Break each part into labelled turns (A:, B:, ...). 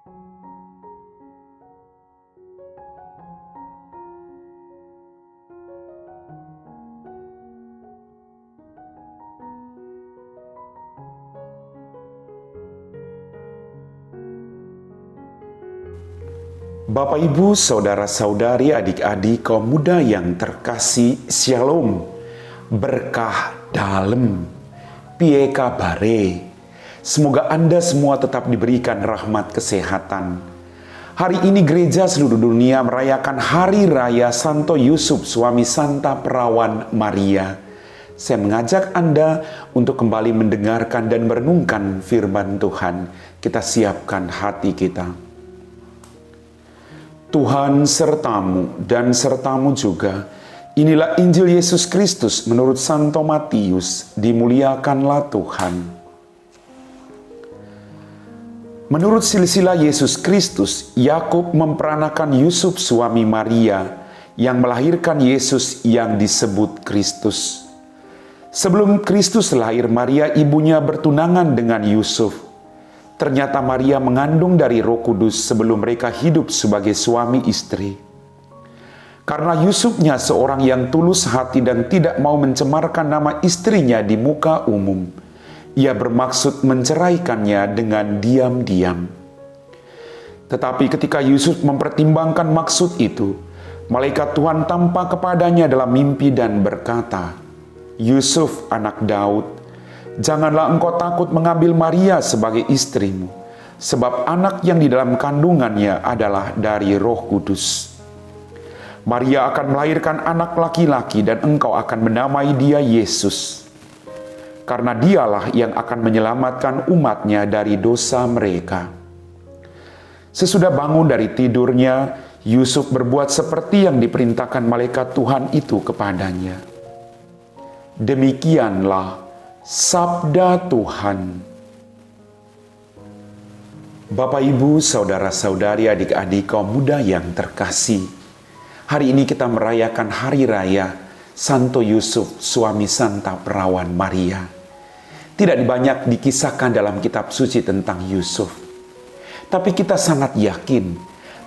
A: Bapak, Ibu, saudara-saudari, adik-adik, kaum muda yang terkasih, Shalom, berkah dalam, piye kabare. Semoga Anda semua tetap diberikan rahmat kesehatan. Hari ini gereja seluruh dunia merayakan Hari Raya Santo Yusuf, suami Santa Perawan Maria. Saya mengajak Anda untuk kembali mendengarkan dan merenungkan firman Tuhan. Kita siapkan hati kita. Tuhan sertamu dan sertamu juga. Inilah Injil Yesus Kristus menurut Santo Matius. Dimuliakanlah Tuhan. Menurut silsilah Yesus Kristus, Yakub memperanakan Yusuf suami Maria yang melahirkan Yesus yang disebut Kristus. Sebelum Kristus lahir, Maria ibunya bertunangan dengan Yusuf. Ternyata Maria mengandung dari Roh Kudus sebelum mereka hidup sebagai suami istri. Karena Yusufnya seorang yang tulus hati dan tidak mau mencemarkan nama istrinya di muka umum, ia bermaksud menceraikannya dengan diam-diam. Tetapi ketika Yusuf mempertimbangkan maksud itu, malaikat Tuhan tampak kepadanya dalam mimpi dan berkata, "Yusuf, anak Daud, janganlah engkau takut mengambil Maria sebagai istrimu, sebab anak yang di dalam kandungannya adalah dari Roh Kudus. Maria akan melahirkan anak laki-laki dan engkau akan menamai dia Yesus, karena dialah yang akan menyelamatkan umatnya dari dosa mereka." Sesudah bangun dari tidurnya, Yusuf berbuat seperti yang diperintahkan malaikat Tuhan itu kepadanya. Demikianlah Sabda Tuhan. Bapak, Ibu, saudara-saudari, adik-adik, kaum muda yang terkasih, hari ini kita merayakan Hari Raya Santo Yusuf, suami Santa Perawan Maria. Tidak banyak dikisahkan dalam kitab suci tentang Yusuf, tapi kita sangat yakin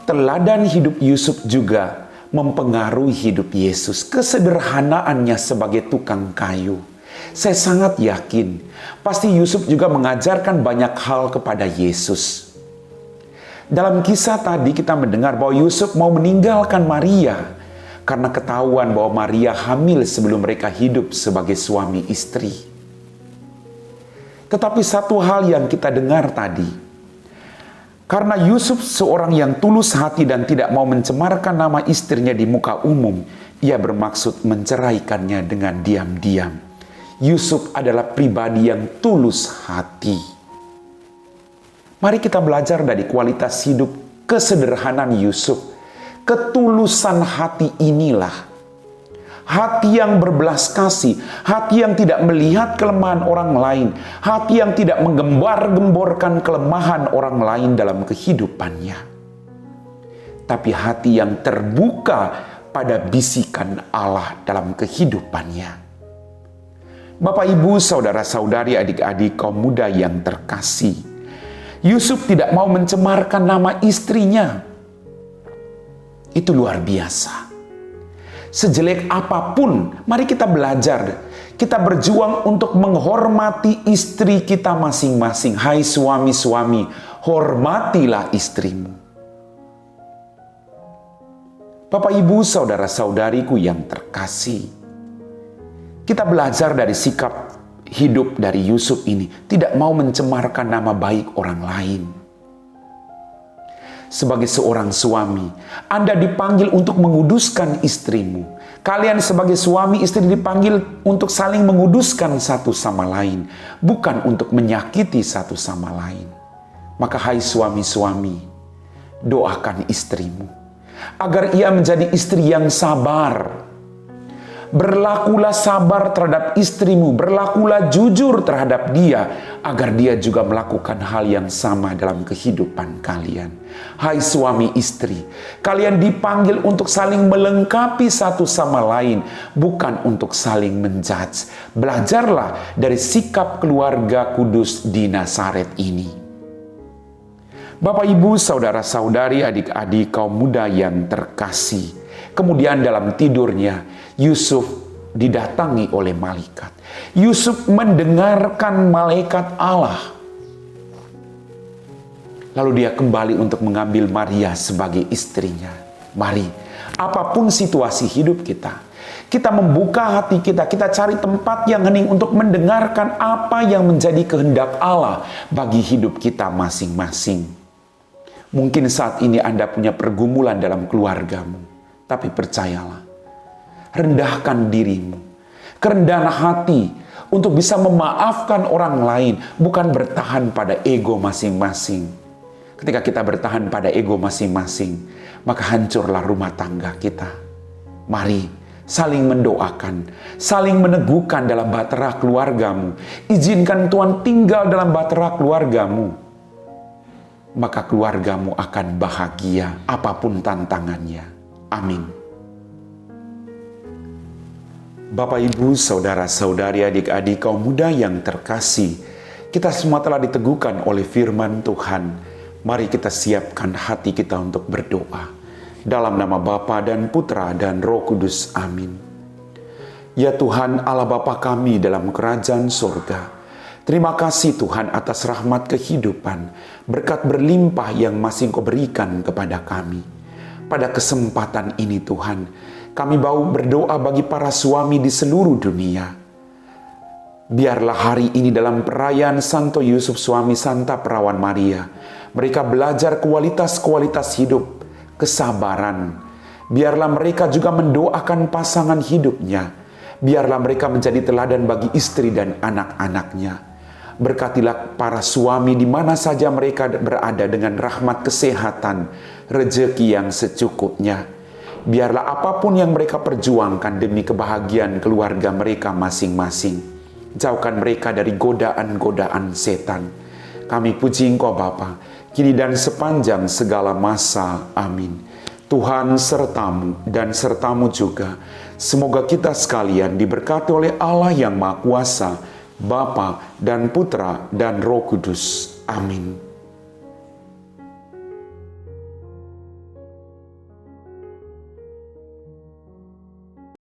A: teladan hidup Yusuf juga mempengaruhi hidup Yesus. Kesederhanaannya sebagai tukang kayu, saya sangat yakin pasti Yusuf juga mengajarkan banyak hal kepada Yesus. Dalam kisah tadi kita mendengar bahwa Yusuf mau meninggalkan Maria karena ketahuan bahwa Maria hamil sebelum mereka hidup sebagai suami istri. Tetapi satu hal yang kita dengar tadi, karena Yusuf seorang yang tulus hati dan tidak mau mencemarkan nama istrinya di muka umum, ia bermaksud menceraikannya dengan diam-diam. Yusuf adalah pribadi yang tulus hati. Mari kita belajar dari kualitas hidup kesederhanaan Yusuf. Ketulusan hati inilah hati yang berbelas kasih, hati yang tidak melihat kelemahan orang lain, hati yang tidak menggembar-gemborkan kelemahan orang lain dalam kehidupannya, tapi hati yang terbuka pada bisikan Allah dalam kehidupannya. Bapak, Ibu, saudara-saudari, adik-adik, kaum muda yang terkasih, Yusuf tidak mau mencemarkan nama istrinya. Itu luar biasa. Sejelek apapun, mari kita belajar. Kita berjuang untuk menghormati istri kita masing-masing. Hai suami-suami, hormatilah istrimu. Bapak, Ibu, saudara-saudariku yang terkasih, kita belajar dari sikap hidup dari Yusuf ini, tidak mau mencemarkan nama baik orang lain. Sebagai seorang suami, Anda dipanggil untuk menguduskan istrimu. Kalian sebagai suami istri dipanggil untuk saling menguduskan satu sama lain, bukan untuk menyakiti satu sama lain. Maka hai suami-suami, doakan istrimu agar ia menjadi istri yang sabar. Berlakulah sabar terhadap istrimu, berlakulah jujur terhadap dia, agar dia juga melakukan hal yang sama dalam kehidupan kalian. Hai suami istri, kalian dipanggil untuk saling melengkapi satu sama lain, bukan untuk saling menjudge. Belajarlah dari sikap keluarga kudus di Nazaret ini. Bapak, Ibu, saudara-saudari, adik-adik, kaum muda yang terkasih. Kemudian dalam tidurnya, Yusuf didatangi oleh malaikat. Yusuf mendengarkan malaikat Allah. Lalu dia kembali untuk mengambil Maria sebagai istrinya. Mari, apapun situasi hidup kita, kita membuka hati kita, kita cari tempat yang hening untuk mendengarkan apa yang menjadi kehendak Allah bagi hidup kita masing-masing. Mungkin saat ini Anda punya pergumulan dalam keluargamu, tapi percayalah, rendahkan dirimu, kerendahan hati untuk bisa memaafkan orang lain, bukan bertahan pada ego masing-masing. Ketika kita bertahan pada ego masing-masing, maka hancurlah rumah tangga kita. Mari saling mendoakan, saling meneguhkan dalam bahtera keluargamu. Izinkan Tuhan tinggal dalam bahtera keluargamu. Maka keluargamu akan bahagia apapun tantangannya. Amin. Bapak, Ibu, saudara-saudari, adik-adik, kaum muda yang terkasih, kita semua telah diteguhkan oleh firman Tuhan. Mari kita siapkan hati kita untuk berdoa. Dalam nama Bapa dan Putra dan Roh Kudus. Amin. Ya Tuhan Allah Bapa kami dalam kerajaan surga, terima kasih Tuhan atas rahmat kehidupan, berkat berlimpah yang masih Kau berikan kepada kami. Pada kesempatan ini Tuhan, kami mau berdoa bagi para suami di seluruh dunia. Biarlah hari ini dalam perayaan Santo Yusuf suami Santa Perawan Maria, mereka belajar kualitas-kualitas hidup, kesabaran. Biarlah mereka juga mendoakan pasangan hidupnya. Biarlah mereka menjadi teladan bagi istri dan anak-anaknya. Berkatilah para suami di mana saja mereka berada dengan rahmat kesehatan, rezeki yang secukupnya. Biarlah apapun yang mereka perjuangkan demi kebahagiaan keluarga mereka masing-masing. Jauhkan mereka dari godaan-godaan setan. Kami puji Engkau Bapa, kini dan sepanjang segala masa. Amin. Tuhan sertamu dan sertamu juga. Semoga kita sekalian diberkati oleh Allah yang Maha Kuasa, Bapa dan Putra dan Roh Kudus. Amin.